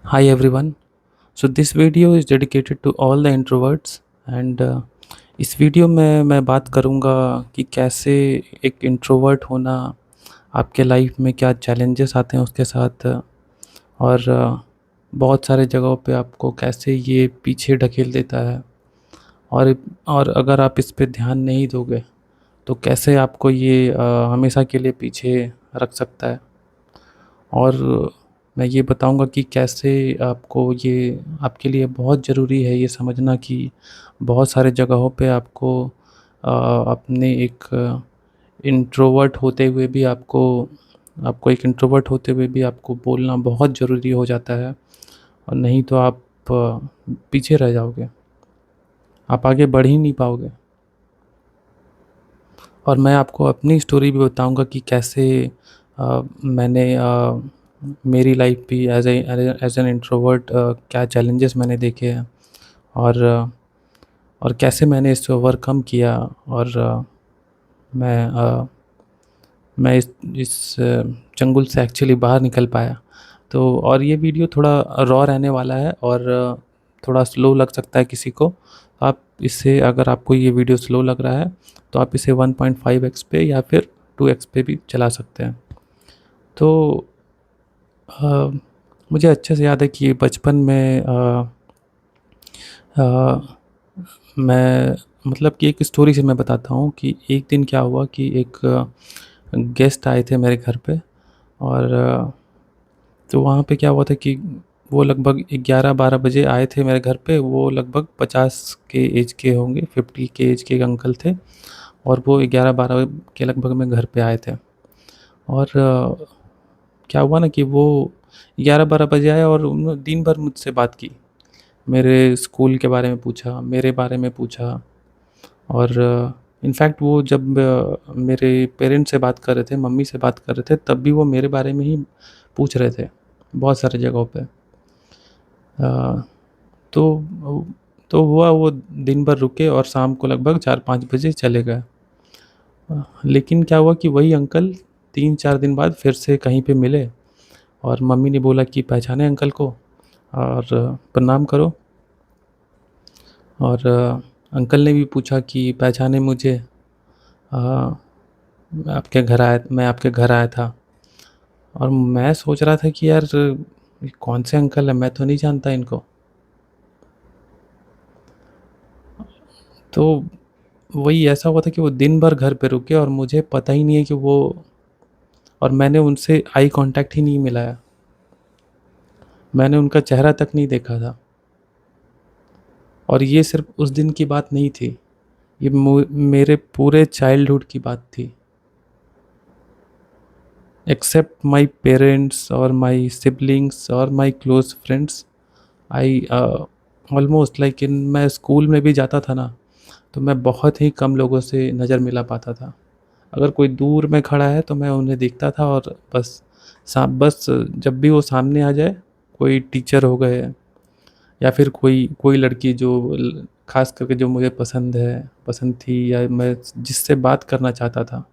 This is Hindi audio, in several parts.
Hi everyone. So this video is dedicated to all the introverts and इस वीडियो में मैं बात करूँगा कि कैसे एक इंट्रोवर्ट होना आपके लाइफ में क्या चैलेंजेस आते हैं उसके साथ और बहुत सारे जगहों पे आपको कैसे ये पीछे ढकेल देता है और और अगर आप इस पे ध्यान नहीं दोगे तो कैसे आपको ये हमेशा के लिए पीछे रख सकता है। और मैं ये बताऊँगा कि कैसे आपको ये आपके लिए बहुत ज़रूरी है ये समझना कि बहुत सारे जगहों पे आपको अपने एक इंट्रोवर्ट होते हुए भी आपको एक इंट्रोवर्ट होते हुए भी आपको बोलना बहुत ज़रूरी हो जाता है और नहीं तो आप पीछे रह जाओगे, आप आगे बढ़ ही नहीं पाओगे। और मैं आपको अपनी स्टोरी भी बताऊँगा कि कैसे मैंने मेरी लाइफ भी एज़ एन इंट्रोवर्ट क्या चैलेंजेस मैंने देखे हैं और और कैसे मैंने इससे ओवरकम किया और मैं मैं इस चंगुल से एक्चुअली बाहर निकल पाया। तो और ये वीडियो थोड़ा रॉ रहने वाला है और थोड़ा स्लो लग सकता है किसी को। आप इससे अगर आपको ये वीडियो स्लो लग रहा है तो आप इसे 1.5x पे या फिर 2x पे भी चला सकते हैं। तो अ, मुझे अच्छे से याद है कि बचपन में अ, मैं मतलब कि एक स्टोरी से मैं बताता हूँ कि एक दिन क्या हुआ कि एक गेस्ट आए थे मेरे घर पे और तो वहाँ पे क्या हुआ था कि वो लगभग 11-12 बजे आए थे मेरे घर पे। वो लगभग 50 के एज के होंगे, 50 के एज के एक अंकल थे और वो 11-12 के लगभग में घर पे आए थे। और क्या हुआ ना कि वो 11-12 बजे आए और उन्होंने दिन भर मुझसे बात की। मेरे स्कूल के बारे में पूछा, मेरे बारे में पूछा और इनफैक्ट वो जब मेरे पेरेंट्स से बात कर रहे थे, मम्मी से बात कर रहे थे, तब भी वो मेरे बारे में ही पूछ रहे थे, बहुत सारी जगहों पे। अ, तो तो हुआ वो दिन भर रुके और शाम को लगभग 4-5 बजे चले गए। लेकिन क्या हुआ कि वही अंकल 3-4 दिन बाद फिर से कहीं पे मिले और मम्मी ने बोला कि पहचाने अंकल को और प्रणाम करो। और अंकल ने भी पूछा कि पहचाने मुझे, मैं आपके घर आया था। और मैं सोच रहा था कि यार ये कौन से अंकल हैं, मैं तो नहीं जानता इनको। तो वही ऐसा हुआ था कि वो दिन भर घर पे रुके और मुझे पता ही नहीं है कि वो, और मैंने उनसे आई कांटेक्ट ही नहीं मिलाया, मैंने उनका चेहरा तक नहीं देखा था। और ये सिर्फ उस दिन की बात नहीं थी, ये मेरे पूरे चाइल्डहुड की बात थी। एक्सेप्ट माई पेरेंट्स और माई सिबलिंग्स और my close friends, I almost like in मैं स्कूल में भी जाता था ना, तो मैं बहुत ही कम लोगों से नज़र मिला पाता था। अगर कोई दूर में खड़ा है तो मैं उन्हें देखता था और बस जब भी वो सामने आ जाए, कोई टीचर हो गए या फिर कोई कोई लड़की जो ख़ास करके जो मुझे पसंद थी या मैं जिससे बात करना चाहता था,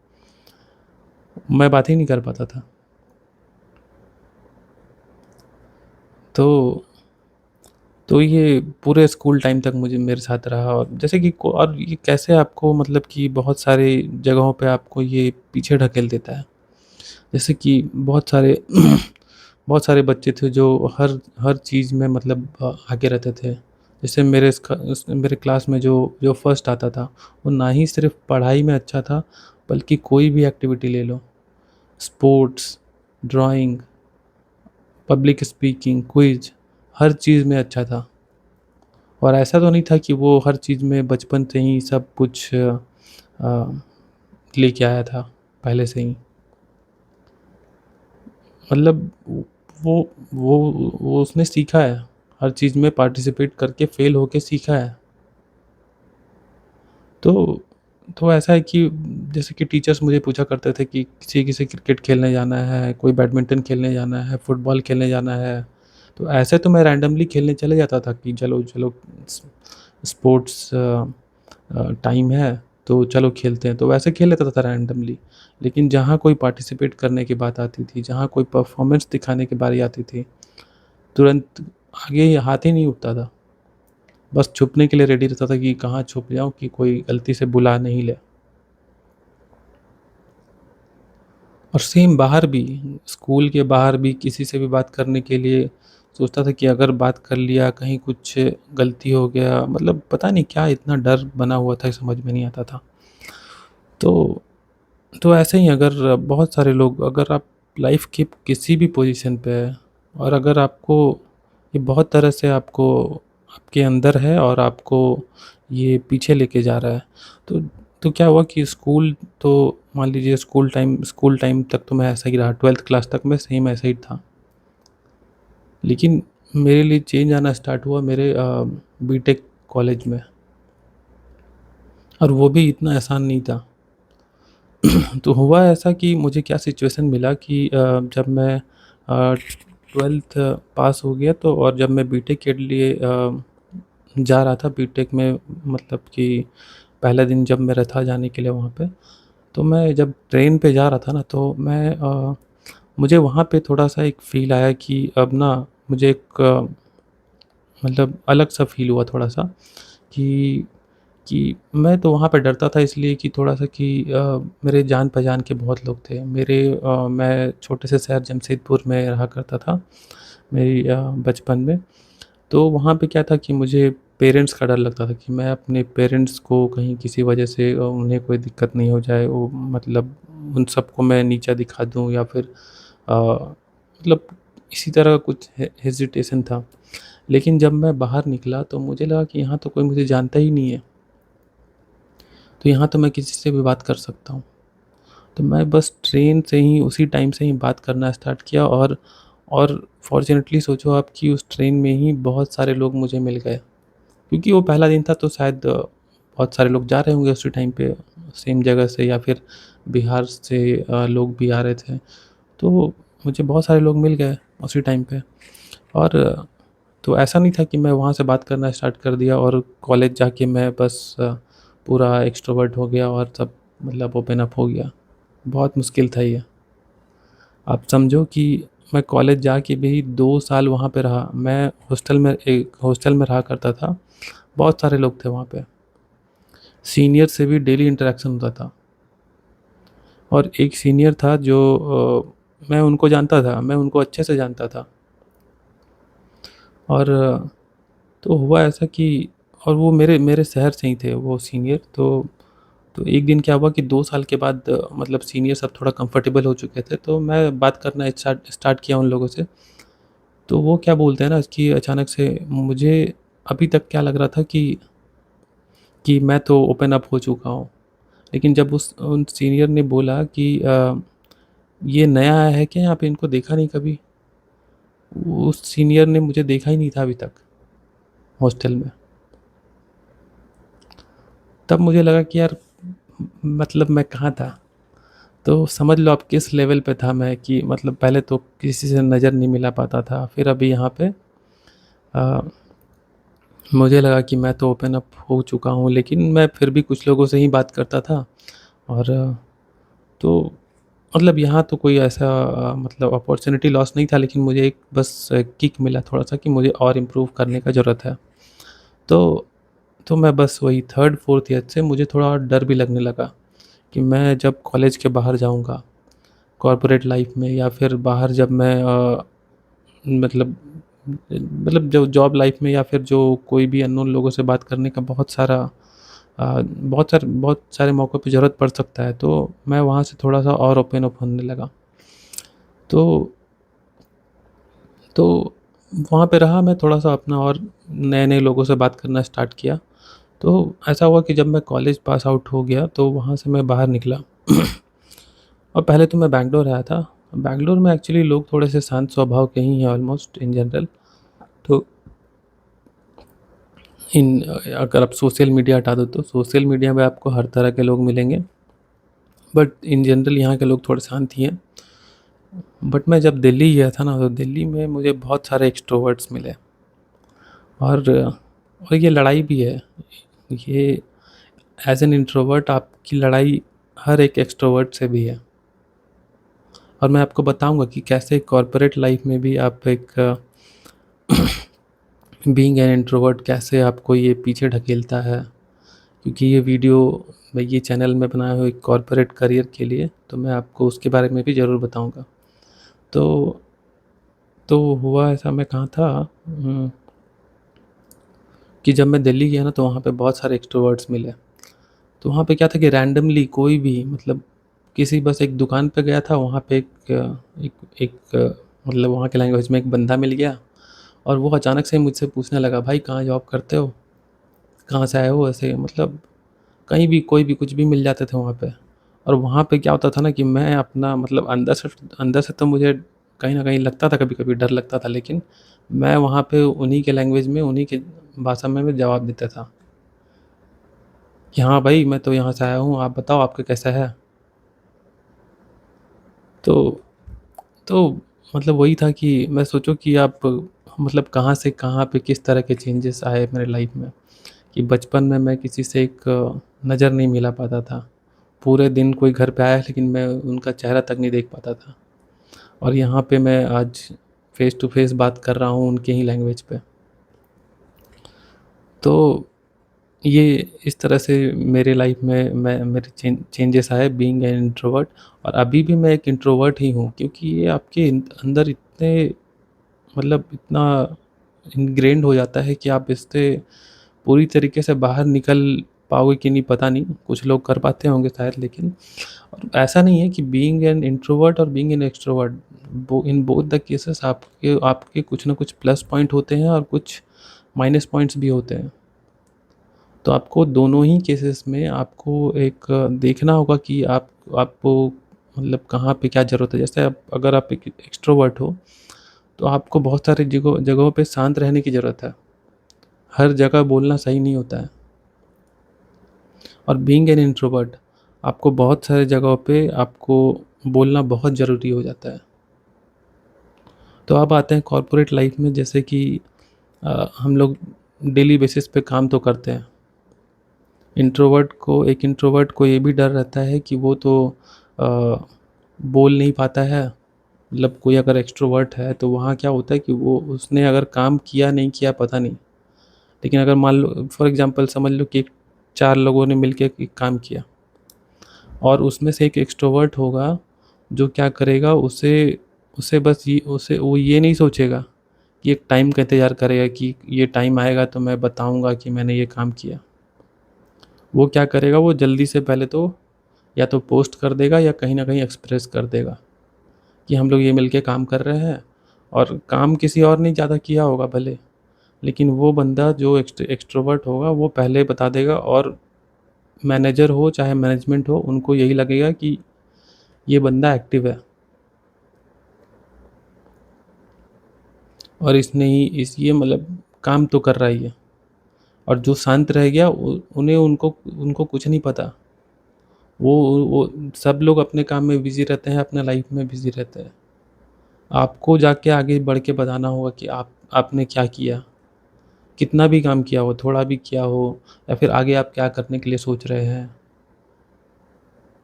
मैं बात ही नहीं कर पाता था। तो तो ये पूरे स्कूल टाइम तक मुझे मेरे साथ रहा और जैसे कि और ये कैसे आपको मतलब कि बहुत सारे जगहों पे आपको ये पीछे ढकेल देता है। जैसे कि बहुत सारे बच्चे थे जो हर हर चीज़ में मतलब आगे रहते थे। जैसे मेरे क्लास में जो जो फर्स्ट आता था, वो ना ही सिर्फ पढ़ाई में अच्छा था, बल्कि कोई भी एक्टिविटी ले लो, sports, drawing, public speaking, quiz, हर चीज़ में अच्छा था। और ऐसा तो नहीं था कि वो हर चीज़ में बचपन से ही सब कुछ लेके आया था पहले से ही। मतलब वो वो उसने सीखा है, हर चीज़ में पार्टिसिपेट करके फ़ेल होके सीखा है। तो तो ऐसा है कि जैसे कि टीचर्स मुझे पूछा करते थे कि किसी क्रिकेट खेलने जाना है, कोई बैडमिंटन खेलने जाना है, फुटबॉल खेलने जाना है। तो ऐसे तो मैं रैंडमली खेलने चले जाता था कि चलो चलो स्पोर्ट्स टाइम है तो चलो खेलते हैं, तो वैसे खेल लेता था रैंडमली। लेकिन जहाँ कोई पार्टिसिपेट करने की बात आती थी, जहाँ कोई परफ़ॉर्मेंस दिखाने की बारी आती थी, तुरंत आगे हाथ ही नहीं उठता था। बस छुपने के लिए रेडी रहता था कि कहाँ छुप जाऊँ कि कोई गलती से बुला नहीं ले। और सेम बाहर भी, स्कूल के बाहर भी किसी से भी बात करने के लिए सोचता था कि अगर बात कर लिया, कहीं कुछ गलती हो गया, मतलब पता नहीं क्या इतना डर बना हुआ था, समझ में नहीं आता था। तो ऐसे ही अगर बहुत सारे लोग, अगर आप लाइफ़ की किसी भी पोज़ीशन पे हैं और अगर आपको ये बहुत तरह से आपको आपके अंदर है और आपको ये पीछे लेके जा रहा है, तो क्या हुआ कि स्कूल तो मान लीजिए स्कूल टाइम तक तो मैं ऐसा ही रहा, 12th क्लास तक मैं सेम ऐसा ही था। लेकिन मेरे लिए चेंज आना स्टार्ट हुआ मेरे बीटेक कॉलेज में, और वो भी इतना आसान नहीं था। तो हुआ ऐसा कि मुझे क्या सिचुएशन मिला कि जब मैं 12th पास हो गया, तो और जब मैं बीटेक के लिए जा रहा था बीटेक में, मतलब कि पहला दिन जब मेरा था जाने के लिए वहाँ पे, तो मैं जब ट्रेन पे जा रहा था ना, तो मुझे वहाँ पे थोड़ा-सा एक फ़ील आया कि अब ना मुझे एक मतलब अलग-सा फ़ील हुआ थोड़ा-सा कि मैं तो वहाँ पे डरता था इसलिए कि थोड़ा-सा कि मेरे जान-पहचान के बहुत लोग थे। मैं छोटे से शहर जमशेदपुर में रहा करता था, मेरी बचपन में। तो वहाँ पे क्या था कि मुझे पेरेंट्स का डर लगता था कि मैं अपने पेरेंट्स को कहीं किसी वजह से उन्हें कोई दिक्कत नहीं हो जाए, वो मतलब उन सबको मैं नीचा दिखा दूँ या फिर मतलब इसी तरह का कुछ हेजिटेशन था। लेकिन जब मैं बाहर निकला तो मुझे लगा कि यहाँ तो कोई मुझे जानता ही नहीं है, तो यहाँ तो मैं किसी से भी बात कर सकता हूँ। तो मैं बस ट्रेन से ही उसी टाइम से ही बात करना स्टार्ट किया, और फ़ॉर्च्यूनेटली सोचो आप कि उस ट्रेन में ही बहुत सारे लोग मुझे मिल गए। क्योंकि वो पहला दिन था तो शायद बहुत सारे लोग जा रहे होंगे उसी टाइम पे सेम जगह से, या फिर बिहार से लोग भी आ रहे थे। तो मुझे बहुत सारे लोग मिल गए उसी टाइम पे, और तो ऐसा नहीं था कि मैं वहाँ से बात करना स्टार्ट कर दिया और कॉलेज जाके मैं बस पूरा एक्सट्रोवर्ट हो गया और सब मतलब ओपन अप हो गया। बहुत मुश्किल था ये। आप समझो कि मैं कॉलेज जाके भी 2 साल वहाँ पे रहा। मैं एक हॉस्टल में रहा करता था। बहुत सारे लोग थे वहाँ पे। सीनियर से भी डेली इंटरैक्शन होता था, और एक सीनियर था जो मैं उनको जानता था, मैं उनको अच्छे से जानता था। और तो हुआ ऐसा कि और वो मेरे मेरे शहर से ही थे वो सीनियर। तो एक दिन क्या हुआ कि 2 साल के बाद मतलब सीनियर सब थोड़ा कंफर्टेबल हो चुके थे, तो मैं बात करना स्टार्ट किया उन लोगों से। तो वो क्या बोलते हैं ना कि अचानक से मुझे अभी तक क्या लग रहा था कि मैं तो ओपन अप हो चुका हूँ। लेकिन जब उस उन सीनियर ने बोला कि ये नया आया है क्या यहाँ पे, इनको देखा नहीं कभी? उस सीनियर ने मुझे देखा ही नहीं था अभी तक हॉस्टल में। तब मुझे लगा कि यार मतलब मैं कहाँ था? तो समझ लो आप किस लेवल पे था मैं, कि मतलब पहले तो किसी से नज़र नहीं मिला पाता था। फिर अभी यहाँ पे अ, मुझे लगा कि मैं तो ओपन अप हो चुका हूँ, लेकिन मैं फिर भी कुछ लोगों से ही बात करता था। और तो मतलब यहाँ तो कोई ऐसा मतलब अपॉर्च्युनिटी लॉस नहीं था, लेकिन मुझे एक बस किक मिला थोड़ा-सा कि मुझे और इम्प्रूव करने का ज़रूरत है। तो मैं बस वही 3rd 4th ईयर से मुझे थोड़ा और डर भी लगने लगा कि मैं जब कॉलेज के बाहर जाऊँगा, कॉर्पोरेट लाइफ़ में, या फिर बाहर जब मैं मतलब जो जॉब लाइफ़ में, या फिर जो कोई भी अननोन लोगों से बात करने का बहुत सारे मौकों पे ज़रूरत पड़ सकता है, तो मैं वहाँ से थोड़ा-सा और ओपन अप होने लगा। तो तो वहाँ पे रहा मैं थोड़ा-सा अपना, और नए-नए लोगों से बात करना स्टार्ट किया। तो ऐसा हुआ कि जब मैं कॉलेज पास आउट हो गया, तो वहाँ से मैं बाहर निकला। और पहले तो मैं बैंगलोर आया था। बैंगलोर में एक्चुअली लोग थोड़े से शांत स्वभाव के ही हैं ऑलमोस्ट इन जनरल। तो अगर आप सोशल मीडिया हटा दो, तो सोशल मीडिया में आपको हर तरह के लोग मिलेंगे, बट इन जनरल यहाँ के लोग थोड़े शांत ही हैं। बट मैं जब दिल्ली गया था ना, तो दिल्ली में मुझे बहुत सारे एक्सट्रोवर्ट्स मिले, और ये लड़ाई भी है। ये एज़ एन इंट्रोवर्ट आपकी लड़ाई हर एक एक्सट्रोवर्ट से भी है। और मैं आपको बताऊँगा कि कैसे कॉर्पोरेट लाइफ़ में भी आप एक बीइंग एन इंट्रोवर्ट कैसे आपको ये पीछे ढकेलता है। क्योंकि ये वीडियो मैं ये चैनल मैं बनाया हूँ एक कॉर्पोरेट करियर के लिए, तो मैं आपको उसके बारे में भी ज़रूर बताऊँगा। तो हुआ ऐसा, मैं कहाँ था, कि जब मैं दिल्ली गया ना तो वहाँ पे बहुत सारे एक्स्ट्रोवर्ट्स मिले। तो वहाँ पे क्या था कि रैंडमली कोई भी मतलब किसी बस एक दुकान पे गया था, वहाँ पे एक एक मतलब वहाँ के लैंग्वेज में एक बंदा मिल गया और वो अचानक से मुझसे पूछने लगा, भाई कहाँ जॉब करते हो? कहाँ से आए हो? ऐसे मतलब कहीं भी कोई भी कुछ भी मिल जाते थे वहाँ पे। और वहाँ पे क्या होता था ना कि मैं अपना मतलब अंदर से तो मुझे कहीं न कहीं लगता था, कभी-कभी डर लगता था, लेकिन मैं वहाँ पे उन्हीं के लैंग्वेज में, उन्हीं की भाषा में मैं जवाब देता था कि हाँ भाई, मैं तो यहाँ से आया हूँ, आप बताओ आपका कैसा है? तो तो मतलब वही था कि मैं सोचो कि आप मतलब कहाँ से कहाँ पे किस तरह के चेंजेस आए मेरे लाइफ़ में, कि बचपन में मैं किसी से एक नज़र नहीं मिला पाता था। पूरे दिन कोई घर पे आया लेकिन मैं उनका चेहरा तक नहीं देख पाता था। और यहाँ पे मैं आज फ़ेस टू फ़ेस बात कर रहा हूँ उनके ही लैंग्वेज पे। तो ये इस तरह से मेरे लाइफ़ में मैं मेरे चेंजेस आए बीइंग एन इंट्रोवर्ट। और अभी भी मैं एक इंट्रोवर्ट ही हूँ, क्योंकि ये आपके अंदर इतने मतलब इतना इनग्रेन्ड हो जाता है कि आप इससे पूरी तरीके से बाहर निकल पाओगे कि नहीं पता नहीं, कुछ लोग कर पाते होंगे शायद, लेकिन और ऐसा नहीं है कि बीइंग एन इंट्रोवर्ट और being an extrovert in both the cases आपके आपके कुछ ना कुछ प्लस पॉइंट होते हैं और कुछ माइनस पॉइंट्स भी होते हैं। तो आपको दोनों ही केसेस में आपको एक देखना होगा कि आप आपको मतलब कहाँ पे क्या ज़रूरत है। जैसे आप अगर आप एक एक्सट्रोवर्ट हो, तो आपको बहुत सारी जगहों पे शांत रहने की ज़रूरत है। हर जगह बोलना सही नहीं होता है। और बीइंग एन इंट्रोवर्ट आपको बहुत सारी जगहों पे आपको बोलना बहुत ज़रूरी हो जाता है। तो अब आते हैं कॉर्पोरेट लाइफ़ में, जैसे कि हम लोग डेली बेसिस पे काम तो करते हैं। इंट्रोवर्ट को ये भी डर रहता है कि वो तो अ, बोल नहीं पाता है। मतलब कोई अगर एक्सट्रोवर्ट है तो वहाँ क्या होता है कि वो उसने अगर काम किया नहीं किया पता नहीं। लेकिन अगर मान लो फॉर एग्ज़ाम्पल समझ लो कि 4 लोगों ने मिलके एक काम किया और उसमें से एक एक्सट्रोवर्ट होगा, जो क्या करेगा, उसे उसे बस ये उसे वो ये नहीं सोचेगा कि एक टाइम का इंतज़ार करेगा कि ये टाइम आएगा तो मैं बताऊँगा कि मैंने ये काम किया। वो क्या करेगा, वो जल्दी से पहले तो या तो पोस्ट कर देगा या कहीं न कहीं एक्सप्रेस कर देगा कि हम लोग ये मिलके काम कर रहे हैं। और काम किसी और ने ज़्यादा किया होगा भले, लेकिन वो बंदा जो एक्सट्रोवर्ट होगा वो पहले बता देगा। और मैनेजर हो चाहे मैनेजमेंट हो, उनको यही लगेगा कि ये बंदा एक्टिव है और इसने ही इस ये मतलब काम तो कर रहा ही है। और जो शांत रह गया उन्हें उनको उनको कुछ नहीं पता। वो सब लोग अपने काम में बिज़ी रहते हैं, अपने लाइफ़ में बिज़ी रहते हैं। आपको जाके आगे बढ़ के बताना होगा कि आपने क्या किया, कितना भी काम किया हो, थोड़ा भी किया हो, या फिर आगे आप क्या करने के लिए सोच रहे हैं।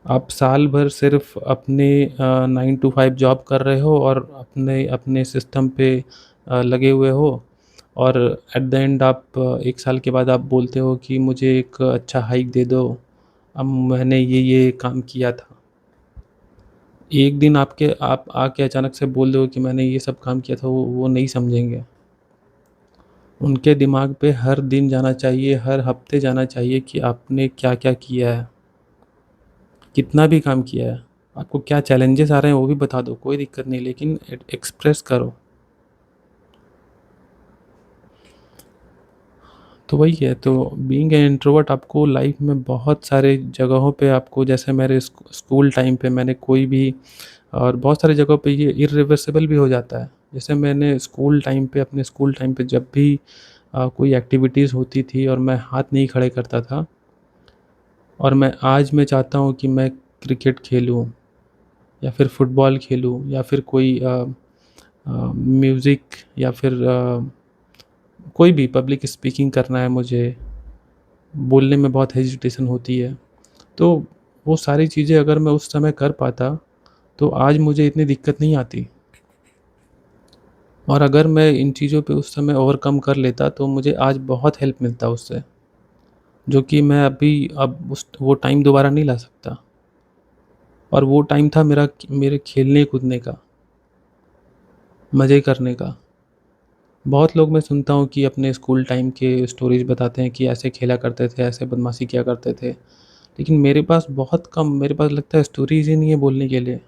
आप साल भर सिर्फ़ अपने 9 टू 5 जॉब कर रहे हो और अपने अपने सिस्टम पे लगे हुए हो। और एट द एंड आप 1 साल के बाद आप बोलते हो कि मुझे एक अच्छा हाइक दे दो, अब मैंने ये काम किया था। एक दिन आप आके अचानक से बोल दो कि मैंने ये सब काम किया था, वो नहीं समझेंगे। उनके दिमाग पे हर दिन जाना चाहिए, हर हफ़्ते जाना चाहिए कि आपने क्या-क्या किया है, कितना भी काम किया है। आपको क्या चैलेंजेस आ रहे हैं वो भी बता दो, कोई दिक्कत नहीं, लेकिन एक्सप्रेस करो। तो वही है, तो बीइंग एन इंट्रोवर्ट आपको लाइफ़ में बहुत सारे जगहों पे आपको, जैसे मेरे स्कूल टाइम पे मैंने कोई भी और बहुत सारी जगहों पे ये इर्रिवर्सिबल भी हो जाता है। जैसे मैंने अपने स्कूल टाइम पे जब भी कोई एक्टिविटीज़ होती थी और मैं हाथ नहीं खड़े करता था, और मैं चाहता हूँ कि मैं क्रिकेट खेलूँ या फिर फुटबॉल खेलूँ या फिर कोई म्यूज़िक या फिर कोई भी पब्लिक स्पीकिंग करना है मुझे, बोलने में बहुत हेजिटेशन होती है। तो वो सारी चीज़ें अगर मैं उस समय कर पाता, तो आज मुझे इतनी दिक्कत नहीं आती। और अगर मैं इन चीज़ों पे उस समय ओवरकम कर लेता, तो मुझे आज बहुत हेल्प मिलता उससे, जो कि मैं अभी अब उस वो टाइम दोबारा नहीं ला सकता। और वो टाइम था मेरे खेलने-कूदने का, मज़े करने का। बहुत लोग मैं सुनता हूँ कि अपने स्कूल टाइम के स्टोरीज़ बताते हैं कि ऐसे खेला करते थे, ऐसे बदमाशी किया करते थे। लेकिन मेरे पास बहुत कम, मेरे पास लगता है स्टोरीज़ ही नहीं है बोलने के लिए।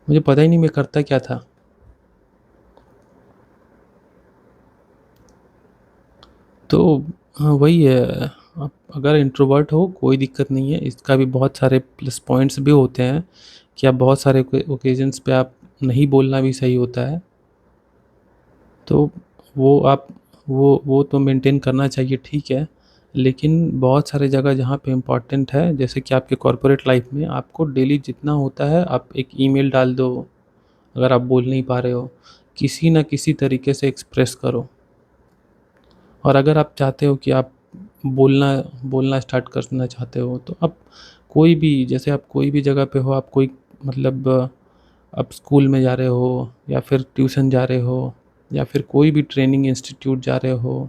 मुझे पता ही नहीं मैं करता क्या था। तो हाँ, वही है। आप अगर इंट्रोवर्ट हो कोई दिक्कत नहीं है, इसका भी बहुत सारे प्लस पॉइंट्स भी होते हैं कि आप बहुत सारे ओकेज़न्स पे आप नहीं बोलना भी सही होता है। तो वो आप वो तो मेंटेन करना चाहिए, ठीक है। लेकिन बहुत सारे जगह जहाँ पे इम्पोर्टेंट है, जैसे कि आपके कॉर्पोरेट लाइफ़ में आपको डेली जितना होता है आप एक ईमेल डाल दो, अगर आप बोल नहीं पा रहे हो, किसी न किसी तरीके से एक्सप्रेस करो। और अगर आप चाहते हो कि आप बोलना बोलना स्टार्ट करना चाहते हो, तो आप कोई भी, जैसे आप कोई भी जगह पे हो, आप कोई मतलब आप स्कूल में जा रहे हो या फिर ट्यूशन जा रहे हो या फिर कोई भी ट्रेनिंग इंस्टीट्यूट जा रहे हो,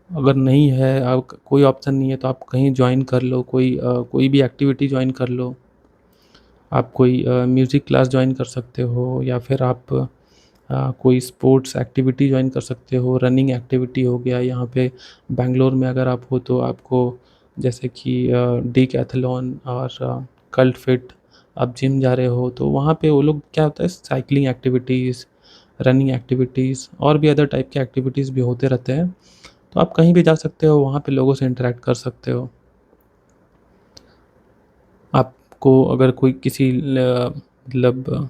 अगर नहीं है, आप कोई ऑप्शन नहीं है, तो आप कहीं जॉइन कर लो, कोई भी एक्टिविटी जॉइन कर लो। आप कोई म्यूज़िक क्लास जॉइन कर सकते हो या फिर आप कोई स्पोर्ट्स एक्टिविटी जॉइन कर सकते हो, रनिंग एक्टिविटी हो गया यहाँ पे। बैंगलोर में अगर आप हो तो आपको, जैसे कि डीकैथलॉन और कल्ट फिट, आप जिम जा रहे हो तो वहाँ पे वो लोग क्या होता है, साइक्लिंग एक्टिविटीज़, रनिंग एक्टिविटीज़ और भी अदर टाइप के एक्टिविटीज़ भी होते रहते हैं। तो आप कहीं भी जा सकते हो, वहाँ पे लोगों से इंटरैक्ट कर सकते हो। आपको अगर कोई किसी मतलब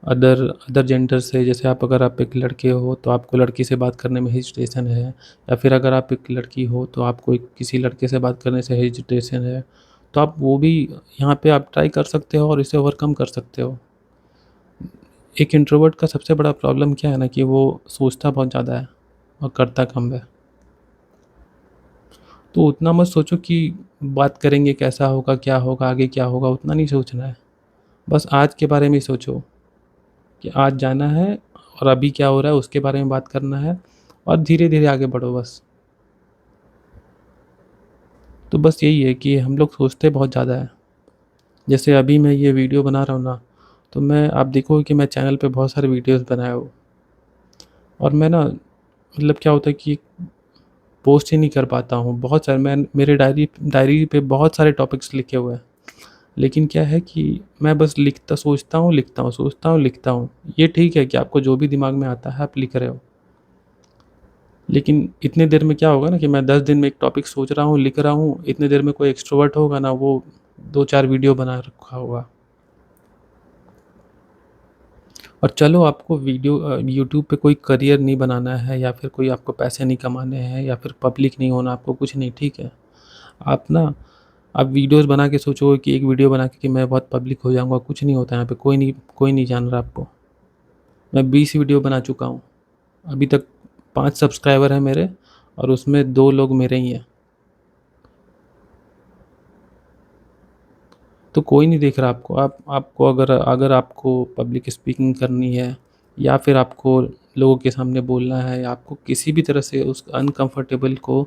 अदर अदर जेंडर से, जैसे अगर आप एक लड़के हो तो आपको लड़की से बात करने में हेजिटेशन है, या फिर अगर आप एक लड़की हो तो आपको एक किसी लड़के से बात करने से हेजिटेशन है, तो आप वो भी यहाँ पे आप ट्राई कर सकते हो और इसे ओवरकम कर सकते हो। एक इंट्रोवर्ट का सबसे बड़ा प्रॉब्लम क्या है ना, कि वो सोचता बहुत ज़्यादा है और करता कम है। तो उतना मत सोचो कि बात करेंगे कैसा होगा, क्या होगा, आगे क्या होगा, उतना नहीं सोचना है। बस आज के बारे में ही सोचो कि आज जाना है और अभी क्या हो रहा है उसके बारे में बात करना है, और धीरे-धीरे आगे बढ़ो बस। तो बस यही है कि हम लोग सोचते बहुत ज़्यादा है। जैसे अभी मैं ये वीडियो बना रहा हूँ ना, तो मैं आप देखोगे कि मैं चैनल पे बहुत सारे वीडियोज़ बनाया हूँ, और मैं ना मतलब क्या होता है कि पोस्ट ही नहीं कर पाता हूँ। बहुत सारे मैं मेरे डायरी पे बहुत सारे टॉपिक्स लिखे हुए हैं। लेकिन क्या है कि मैं बस लिखता सोचता हूँ, लिखता हूँ, सोचता हूँ, लिखता हूँ। ये ठीक है कि आपको जो भी दिमाग में आता है आप लिख रहे हो। लेकिन इतने देर में क्या होगा ना, कि मैं 10 दिन में एक टॉपिक सोच रहा हूँ, लिख रहा हूँ, इतने देर में कोई एक्सट्रोवर्ट होगा ना, वो 2-4 वीडियो बना रखा होगा। और चलो आपको यूट्यूब पे कोई करियर नहीं बनाना है, या फिर कोई आपको पैसे नहीं कमाने हैं, या फिर पब्लिक नहीं होना आपको, कुछ नहीं, ठीक है। आप ना आप वीडियोज़ बना के सोचोगे कि एक वीडियो बना के कि मैं बहुत पब्लिक हो जाऊँगा, कुछ नहीं होता है यहाँ पे, कोई नहीं जान रहा आपको। मैं 20 वीडियो बना चुका हूँ। अभी तक 5 सब्सक्राइबर हैं मेरे, और उसमें 2 लोग मेरे ही हैं। तो कोई नहीं देख रहा आपको। आपको अगर अगर आपको पब्लिक स्पीकिंग करनी है, या फिर आपको लोगों के सामने बोलना है, या आपको किसी भी तरह से उस अनकम्फ़र्टेबल को,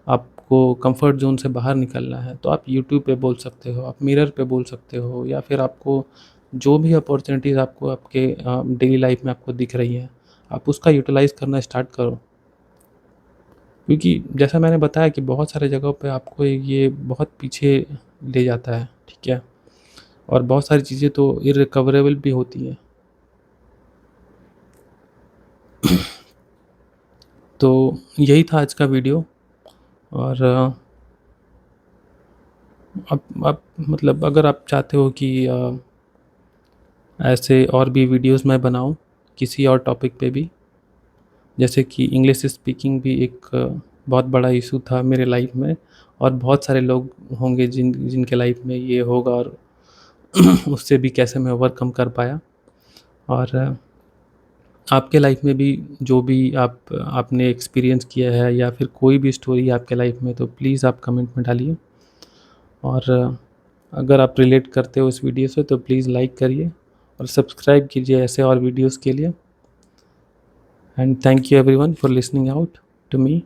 आपको कंफर्ट ज़ोन से बाहर निकलना है, तो आप यूट्यूब पे बोल सकते हो, आप मिरर पे बोल सकते हो, या फिर आपको जो भी अपॉर्च्युनिटीज़ आपको आपके डेली लाइफ़ में आपको दिख रही हैं, आप उसका यूटिलाइज़ करना स्टार्ट करो। क्योंकि जैसा मैंने बताया कि बहुत सारे जगहों पे आपको ये बहुत पीछे ले जाता है, ठीक है? और बहुत सारी चीज़ें तो इर्रिकवरेबल भी होती हैं। तो यही था आज का वीडियो। और अब मतलब अगर आप चाहते हो कि ऐसे और भी वीडियोज़ मैं बनाऊँ किसी और टॉपिक पे भी, जैसे कि इंग्लिश स्पीकिंग भी एक बहुत बड़ा इशू था मेरे लाइफ़ में, और बहुत सारे लोग होंगे जिनके लाइफ़ में ये होगा, और उससे भी कैसे मैं ओवरकम कर पाया। और आपके लाइफ में भी जो भी आपने एक्सपीरियंस किया है या फिर कोई भी स्टोरी है आपके लाइफ में, तो प्लीज़ आप कमेंट में डालिए। और अगर आप रिलेट करते हो इस वीडियो से तो प्लीज़ लाइक करिए और सब्सक्राइब कीजिए ऐसे और वीडियोस के लिए। And thank you everyone for listening out to me.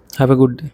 Have a good day.